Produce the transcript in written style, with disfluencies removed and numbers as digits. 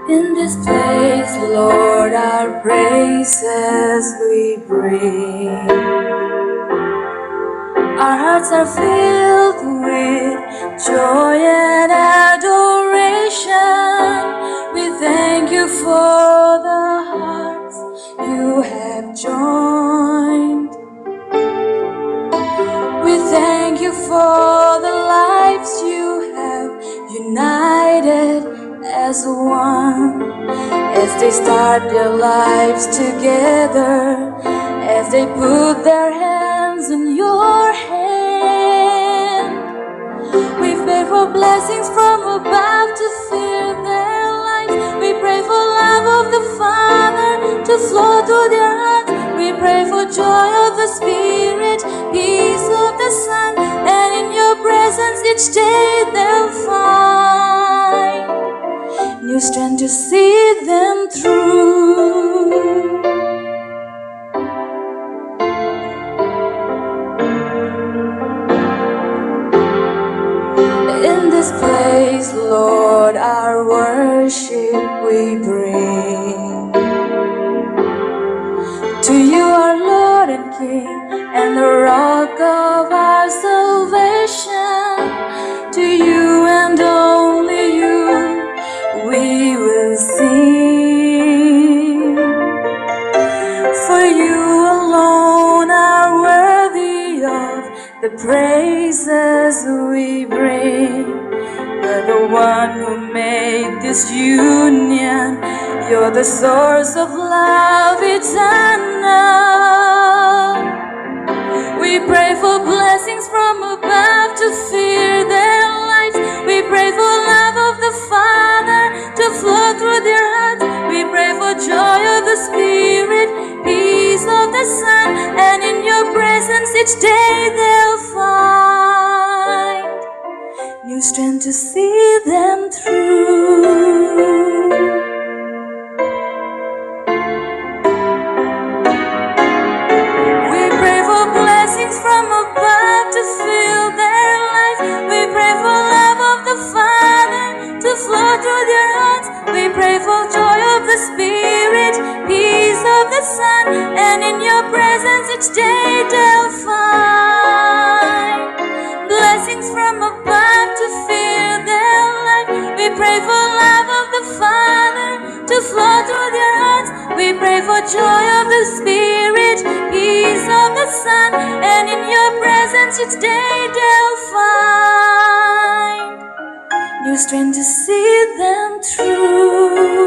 In this place, Lord, our praises we bring. Our hearts are filled with joy and adoration. We thank you for the hearts you have joined. We thank you for the lives you have united as one. As they start their lives together, as they put their hands in your hand, we pray for blessings from above to fill their lives. We pray for love of the Father to flow through their hearts. We pray for joy of the Spirit, peace of the Son, and in your presence each day they'll find new strength to see them through. In this place, Lord, our worship we bring. To you, our Lord and King, and the rock of our salvation. To you and only you we will sing. For you alone are worthy of the praises we bring. You're the one who made this union. You're the source of love eternal. We pray for blessings from above to fill their lives. We pray for love of the Father to flow through their hearts. We pray for joy of the Spirit, peace of the Son, and in your presence each day they'll find new strength to see them through. We pray for blessings from above to fill their lives. We pray for love of the Father to flow through their hearts. We pray for joy of the Spirit, peace of the Son, and in your presence each day they'll find blessings from above to fill their life. We pray for love of the Father to flow through their hearts. We pray for joy of the Spirit, peace of the Son, and in your presence each day they'll find new strength to see them through.